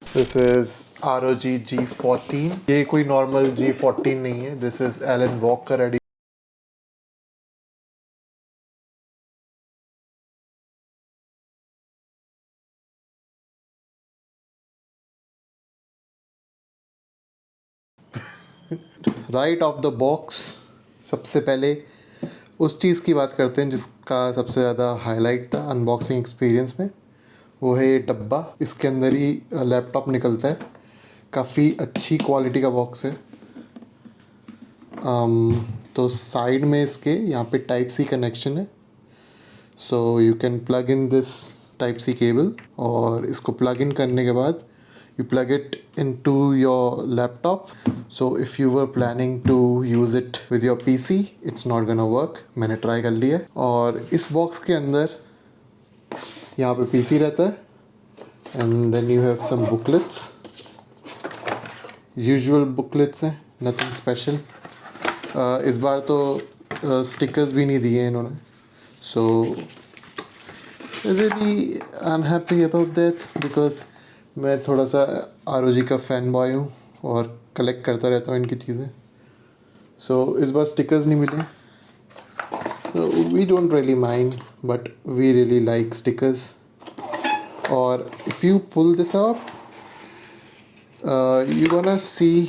This is ROG G14। ये कोई normal G14 नहीं है, this is Alan Walker edition. Right of the box सबसे पहले उस चीज़ की बात करते हैं जिसका सबसे ज़्यादा हाईलाइट था अनबॉक्सिंग एक्सपीरियंस में, वो है ये डब्बा। इसके अंदर ही लैपटॉप निकलता है। काफ़ी अच्छी क्वालिटी का बॉक्स है। तो साइड में इसके यहाँ पे टाइप सी कनेक्शन है, so you can plug in this type C cable, और इसको प्लग इन करने के बाद you plug it into your laptop. So if you were planning to use it with your PC, it's not gonna work. मैंने try कर लिया है। और इस बॉक्स के अंदर यहाँ पे PC रहता है, and then you have some booklets, usual booklets हैं, nothing special। इस बार तो स्टिकर्स भी नहीं दिए इन्होंने, so really I'm happy about that because मैं थोड़ा सा ROG का फ़ैन बॉय हूँ और कलेक्ट करता रहता हूँ इनकी चीज़ें। सो इस बार स्टिकर्स नहीं मिले, so we don't really mind, but we really like stickers. और if you pull this out you gonna see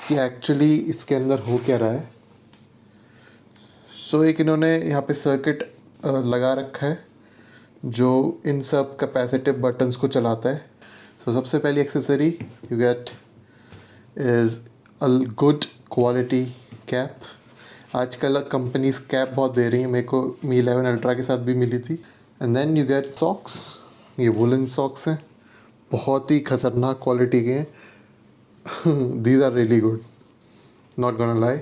कि एक्चुअली इसके अंदर हो क्या रहा है। सो एक इन्होंने यहाँ पे सर्किट लगा रखा है जो इन सब कैपेसिटिव बटन्स को चलाता है। सो सबसे पहली accessory you get is a good quality cap. आजकल कंपनीज कैप बहुत दे रही हैं, मेरे को Mi 11 अल्ट्रा के साथ भी मिली थी। And then you get socks, ये वुलन सॉक्स हैं, बहुत ही ख़तरनाक क्वालिटी के हैं। These are really good, not gonna lie.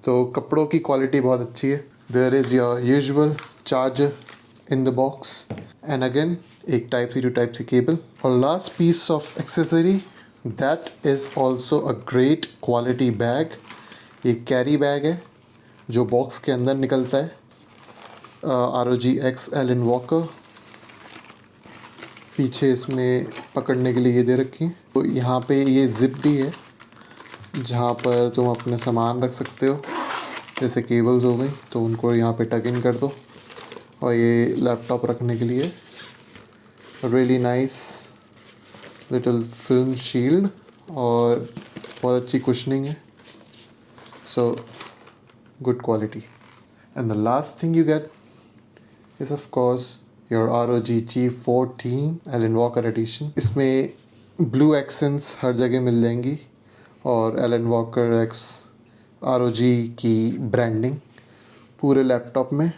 तो कपड़ों की क्वालिटी बहुत अच्छी है। There is your usual charger in the box, and again एक type C to type C cable. और last piece of accessory that is also a great quality bag. ये carry bag है जो बॉक्स के अंदर निकलता है। ROG X Alan Walker. पीछे इसमें पकड़ने के लिए ये दे रखी है। तो यहाँ पे ये जिप भी है जहाँ पर तुम अपने सामान रख सकते हो, जैसे केबल्स हो गई तो उनको यहाँ पे टक इन कर दो। और ये लैपटॉप रखने के लिए really nice little film shield, और बहुत अच्छी कुशनिंग है। So good quality. And the last thing you get is of course your ROG G14 Alan Walker edition. इसमें ब्लू एक्सेंट्स हर जगह मिल जाएंगी, और एलन वॉकर एक्स ROG की ब्रांडिंग पूरे लैपटॉप में।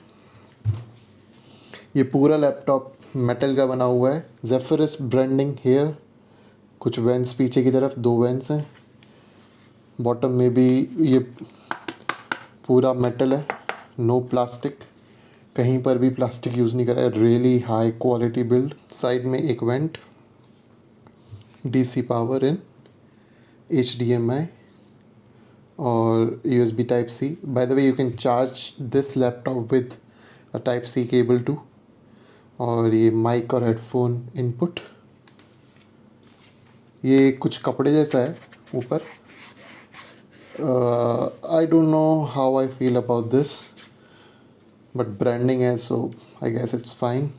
ये पूरा लैपटॉप मेटल का बना हुआ है, जेफिरस ब्रांडिंग हेयर। कुछ वेंट्स पीछे की तरफ, 2 वेंट्स हैं। बॉटम में भी ये पूरा मेटल है, नो प्लास्टिक, कहीं पर भी प्लास्टिक यूज़ नहीं करा है। Really high quality build. Side में एक vent, DC power in, HDMI और USB type C. By the way you can charge this laptop with a type C cable too. और ये माइक और हेडफोन इनपुट। ये कुछ कपड़े जैसा है ऊपर। I don't know how I feel about this, but branding है सो आई गेस इट्स फाइन।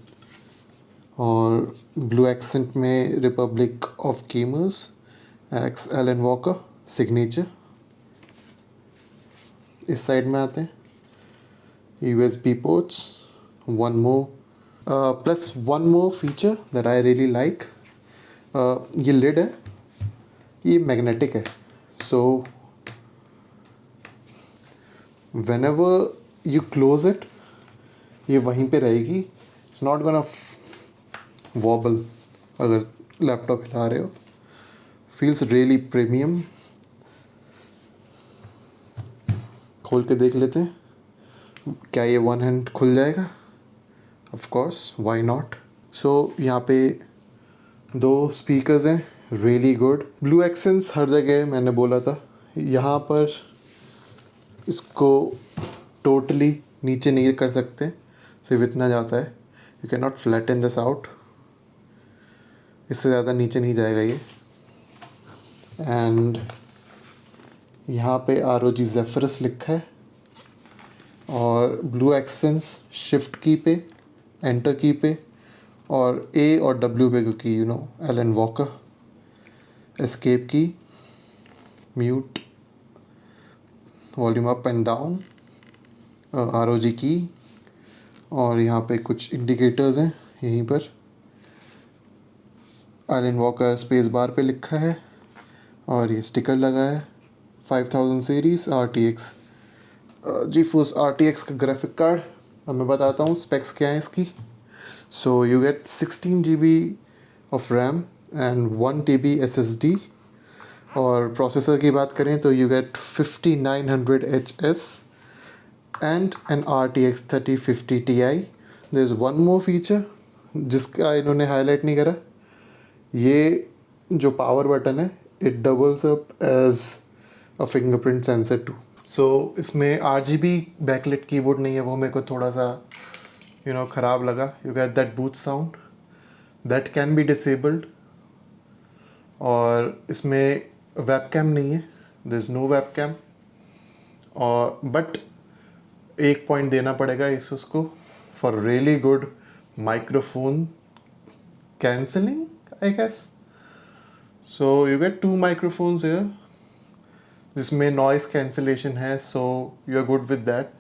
और ब्लू एक्सेंट में Republic of gamers x Alan Walker signature. इस साइड में आते हैं USB ports, one more plus one more feature that I really like. ये lid है, ये मैग्नेटिक है, सो whenever you close it ये वहीं पे रहेगी। इट्स नॉट गोना वॉबल अगर लैपटॉप हिला रहे हो। Feels really premium. खोल के देख लेते हैं क्या ये वन हैंड खुल जाएगा। Of course, why not. So यहाँ पे 2 स्पीकर्स हैं, रियली गुड। ब्लू एक्सेंट्स हर जगह मैंने बोला था। यहाँ पर इसको टोटली नीचे नहीं कर सकते, सिर्फ इतना जाता है। You can not flatten this out. इससे ज़्यादा नीचे नहीं जाएगा ये। एंड यहाँ पे ROG Zephyrus लिखा है और ब्लू एक्सेंस शिफ्ट की पे, एंटर की पे और A और W पे, क्योंकि एलन वॉकर, एस्केप की, mute, volume up and down, ROG की, और यहाँ पे कुछ इंडिकेटर्स हैं यहीं पर। एलन वॉकर स्पेस बार पे लिखा है और ये स्टिकर लगा है। 5000 सीरीज़ RTX GeForce RTX का ग्राफिक कार्ड। अब मैं बताता हूँ स्पेक्स क्या है इसकी। So you get 16 GB of RAM and 1 TB SSD। और प्रोसेसर की बात करें तो you get 5900HS and an RTX 3050 Ti। There is one more feature जिसका इन्होंने हाईलाइट नहीं करा। ये जो पावर बटन है, it doubles up as a fingerprint sensor too. So इसमें RGB बैकलिट कीबोर्ड नहीं है, वो मेरे को थोड़ा सा ख़राब लगा। You get that boot sound that can be disabled. और इसमें वेबकैम नहीं है, देयर इज़ नो वेबकैम। और बट एक पॉइंट देना पड़ेगा उसको, for really good microphone cancelling I guess. So you get 2 microphones here जिसमें नॉइस कैंसिलेशन है, so you are good with that.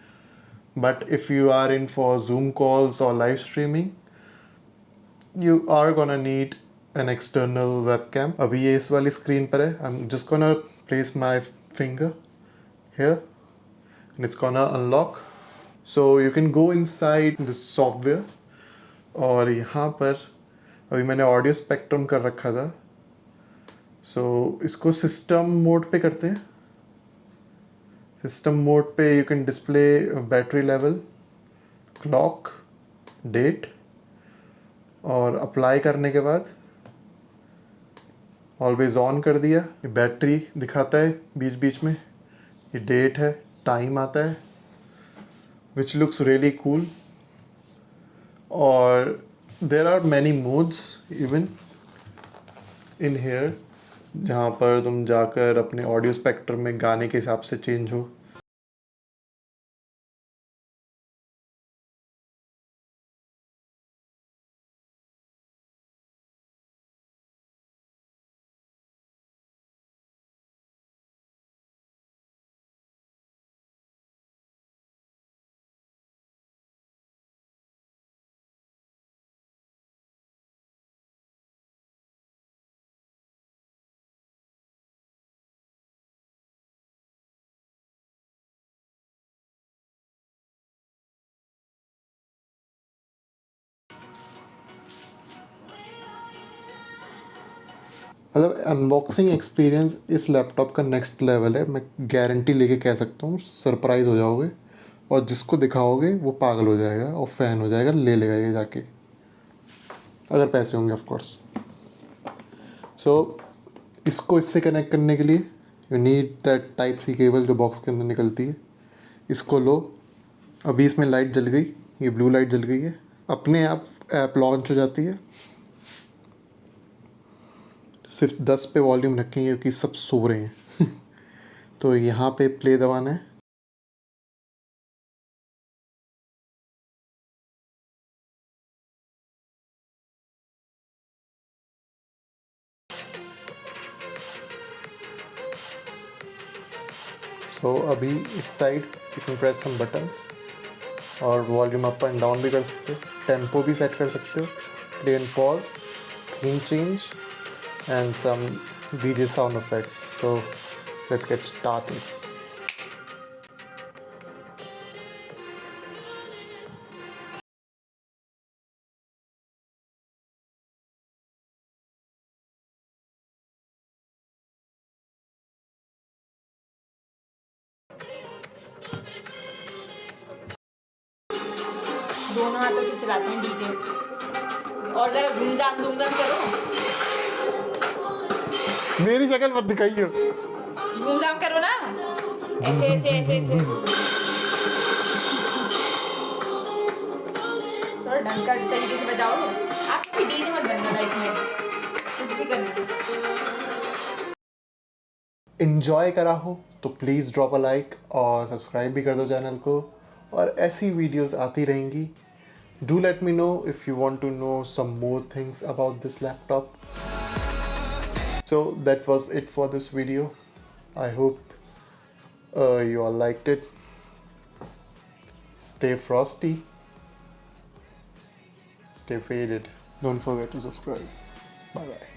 But if you are in for Zoom calls or live streaming you are gonna need an external webcam. अभी ये इस वाली screen पर है। I am just gonna place my finger here and it's gonna unlock. So you can go inside this software. और यहाँ पर अभी मैंने ऑडियो स्पेक्ट्रम कर रखा था, सो इसको सिस्टम मोड पे करते हैं। सिस्टम मोड पे you can display battery level, clock, date, और अप्लाई करने के बाद ऑलवेज ऑन कर दिया। ये बैटरी दिखाता है बीच बीच में, ये डेट है, टाइम आता है, विच लुक्स रियली कूल। और there are many modes even in here, जहाँ पर तुम जाकर अपने ऑडियो स्पेक्ट्रम में गाने के हिसाब से चेंज हो। मतलब अनबॉक्सिंग एक्सपीरियंस इस लैपटॉप का नेक्स्ट लेवल है। मैं गारंटी लेके कह सकता हूँ, सरप्राइज़ हो जाओगे और जिसको दिखाओगे वो पागल हो जाएगा और फ़ैन हो जाएगा, ले लेगा ये जाके, अगर पैसे होंगे ऑफ कोर्स। सो इसको इससे कनेक्ट करने के लिए you need that type C cable जो बॉक्स के अंदर निकलती है। इसको लो। अभी इसमें लाइट जल गई, ये ब्लू लाइट जल गई है, अपने आप ऐप लॉन्च हो जाती है। सिर्फ 10 पे वॉल्यूम रखेंगे क्योंकि सब सो रहे हैं तो यहाँ पे प्ले दबाना है। सो अभी इस side you can press some buttons और वॉल्यूम अप एंड डाउन भी कर सकते हो, टेम्पो भी सेट कर सकते हो, play and pause, theme change and some DJ sound effects. So let's get started. दोनों हाथों से चलाते हैं डीजे। और जरा झूमझाम करो। मेरी शक्ल मत दिखाइए, झूमझाम करो ना, ऐसे ऐसे ऐसे ऐसे। थोड़ा ढंग का तरीके से बजाओ। आप कभी डीजे मत बनना लाइफ में। ही करना है। इंजॉय करा हो तो प्लीज़ ड्रॉप अ लाइक और सब्सक्राइब भी कर दो चैनल को, और ऐसी वीडियोस आती रहेंगी. Do let me know if you want to know some more things about this laptop. So that was it for this video. I hope you all liked it. Stay frosty, stay faded. Don't forget to subscribe. Bye bye.